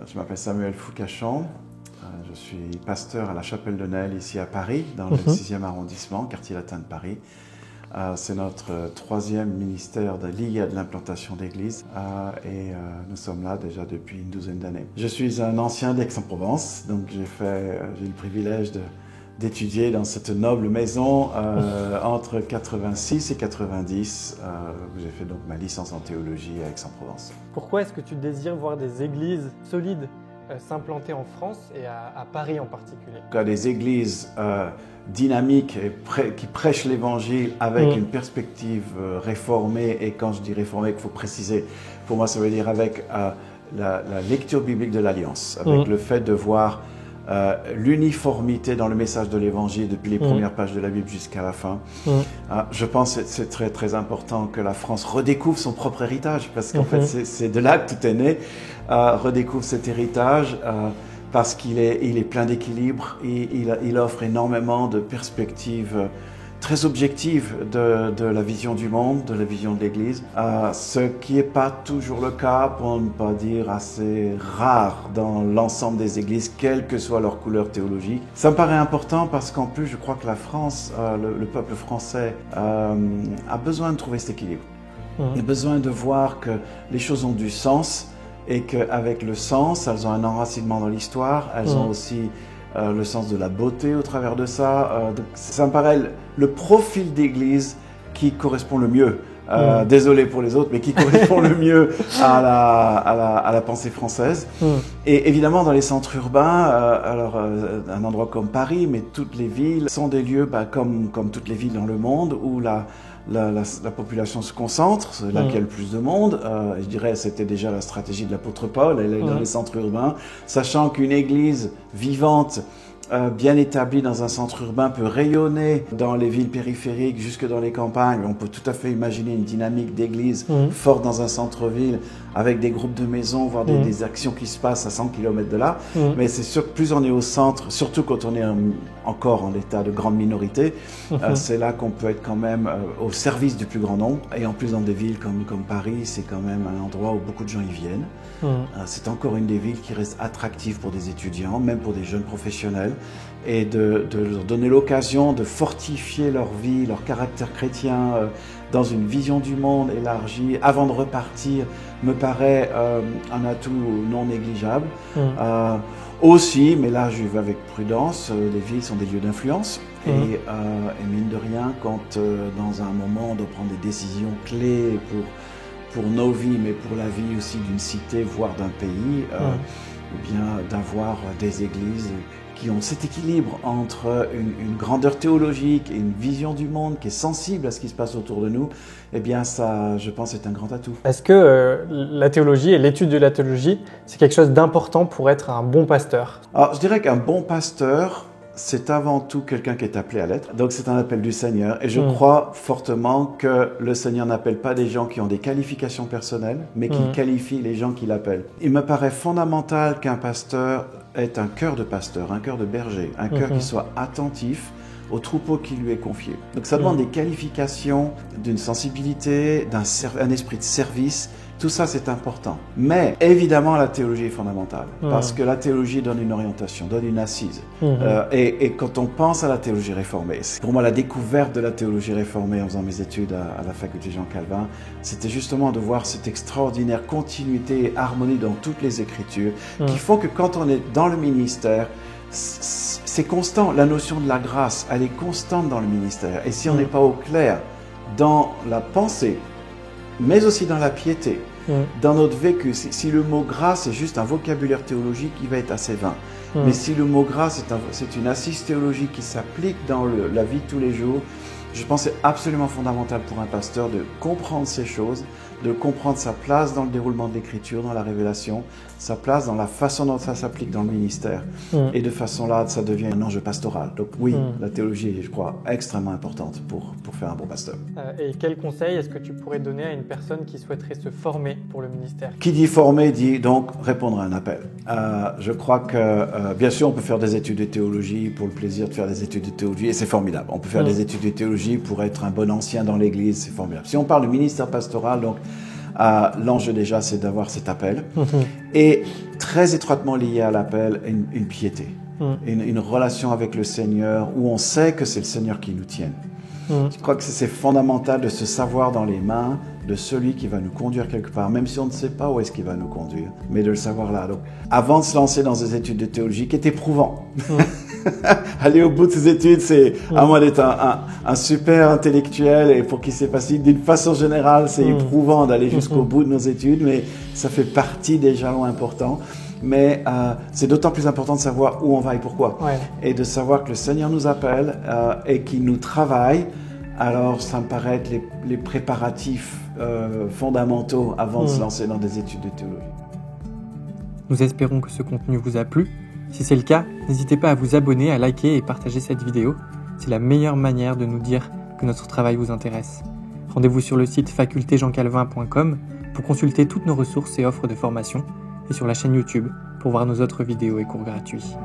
Je m'appelle Samuel Foucachon, je suis pasteur à la Chapelle de Nesle ici à Paris, dans le 6e arrondissement, quartier latin de Paris. C'est notre troisième ministère lié à l'implantation d'églises et nous sommes là déjà depuis une douzaine d'années. Je suis un ancien d'Aix-en-Provence, donc j'ai eu le privilège d'étudier dans cette noble maison entre 86 et 90. J'ai fait donc ma licence en théologie à Aix-en-Provence. Pourquoi est-ce que tu désires voir des églises solides s'implanter en France et à Paris en particulier? Des églises dynamiques et qui prêchent l'évangile avec une perspective réformée, et quand je dis réformée, il faut préciser, pour moi ça veut dire avec la lecture biblique de l'Alliance, avec le fait de voir l'uniformité dans le message de l'évangile depuis les premières pages de la Bible jusqu'à la fin. Je pense que c'est très très important que la France redécouvre son propre héritage, parce qu'en fait c'est de là que tout est né. Redécouvre cet héritage parce qu'il est plein d'équilibre, il offre énormément de perspectives très objectives de la vision du monde, de la vision de l'Église, ce qui n'est pas toujours le cas, pour ne pas dire assez rare dans l'ensemble des églises, quelle que soit leur couleur théologique. Ça me paraît important parce qu'en plus je crois que la France, le peuple français a besoin de trouver cet équilibre. Il a besoin de voir que les choses ont du sens, et qu'avec le sens, elles ont un enracinement dans l'histoire, elles ont aussi le sens de la beauté au travers de ça. Donc ça me paraît le profil d'église qui correspond le mieux, désolé pour les autres, mais qui correspond le mieux à la pensée française. Et évidemment, dans les centres urbains, un endroit comme Paris, mais toutes les villes sont des lieux, comme toutes les villes dans le monde, où la population se concentre, c'est là qu'il y a le plus de monde. Je dirais c'était déjà la stratégie de l'apôtre Paul, elle est dans les centres urbains, sachant qu'une église vivante, bien établie dans un centre urbain peut rayonner dans les villes périphériques jusque dans les campagnes. On peut tout à fait imaginer une dynamique d'église forte dans un centre-ville avec des groupes de maisons, voire des actions qui se passent à 100 km de là. Mais c'est sûr que plus on est au centre, surtout quand on est encore en état de grande minorité, c'est là qu'on peut être quand même au service du plus grand nombre. Et en plus dans des villes comme Paris, c'est quand même un endroit où beaucoup de gens y viennent. C'est encore une des villes qui reste attractive pour des étudiants, même pour des jeunes professionnels, et de leur donner l'occasion de fortifier leur vie, leur caractère chrétien dans une vision du monde élargie avant de repartir me paraît un atout non négligeable. Aussi, mais là je vais avec prudence, les villes sont des lieux d'influence et mine de rien, quand dans un moment on doit prendre des décisions clés pour nos vies, mais pour la vie aussi d'une cité, voire d'un pays, ou bien d'avoir des églises qui ont cet équilibre entre une grandeur théologique et une vision du monde qui est sensible à ce qui se passe autour de nous, eh bien ça, je pense, est un grand atout. Est-ce que la théologie et l'étude de la théologie, c'est quelque chose d'important pour être un bon pasteur? Alors, je dirais qu'un bon pasteur, c'est avant tout quelqu'un qui est appelé à l'être. Donc c'est un appel du Seigneur. Et je crois fortement que le Seigneur n'appelle pas des gens qui ont des qualifications personnelles, mais qu'il qualifie les gens qui l'appellent. Il me paraît fondamental qu'un pasteur ait un cœur de pasteur, un cœur de berger, un cœur qui soit attentif au troupeau qui lui est confié. Donc ça demande des qualifications, d'une sensibilité, un esprit de service. Tout ça, c'est important. Mais évidemment, la théologie est fondamentale parce que la théologie donne une orientation, donne une assise. Et quand on pense à la théologie réformée, pour moi, la découverte de la théologie réformée en faisant mes études à la faculté Jean Calvin, c'était justement de voir cette extraordinaire continuité et harmonie dans toutes les Écritures qui font que quand on est dans le ministère, c'est constant. La notion de la grâce, elle est constante dans le ministère. Et si on n'est pas au clair dans la pensée, mais aussi dans la piété, dans notre vécu, si le mot grâce est juste un vocabulaire théologique, il va être assez vain. Mais si le mot grâce c'est une assise théologique qui s'applique dans la vie de tous les jours, je pense que c'est absolument fondamental pour un pasteur de comprendre ces choses, de comprendre sa place dans le déroulement de l'Écriture, dans la révélation, sa place dans la façon dont ça s'applique dans le ministère. Et de façon là, ça devient un enjeu pastoral. Donc oui, la théologie est, je crois, extrêmement importante pour faire un bon pasteur. Et quel conseil est-ce que tu pourrais donner à une personne qui souhaiterait se former pour le ministère? Qui dit former dit donc répondre à un appel. Je crois que, bien sûr, on peut faire des études de théologie pour le plaisir de faire des études de théologie, et c'est formidable. On peut faire des études de théologie pour être un bon ancien dans l'Église, c'est formidable. Si on parle de ministère pastoral, donc L'enjeu déjà, c'est d'avoir cet appel. Et très étroitement lié à l'appel, une piété. Une relation avec le Seigneur où on sait que c'est le Seigneur qui nous tienne. Je crois que c'est fondamental de se savoir dans les mains de celui qui va nous conduire quelque part, même si on ne sait pas où est-ce qu'il va nous conduire, mais de le savoir là. Donc, avant de se lancer dans des études de théologie, qui est éprouvant, aller au bout de ces études, c'est à moins d'être un super intellectuel et pour qui c'est facile. D'une façon générale, c'est éprouvant d'aller jusqu'au bout de nos études, mais ça fait partie des jalons importants. Mais c'est d'autant plus important de savoir où on va et pourquoi. Et de savoir que le Seigneur nous appelle et qu'il nous travaille. Alors, ça me paraît être les préparatifs fondamentaux avant de se lancer dans des études de théologie. Nous espérons que ce contenu vous a plu. Si c'est le cas, n'hésitez pas à vous abonner, à liker et partager cette vidéo. C'est la meilleure manière de nous dire que notre travail vous intéresse. Rendez-vous sur le site facultéjeancalvin.com pour consulter toutes nos ressources et offres de formation et sur la chaîne YouTube pour voir nos autres vidéos et cours gratuits.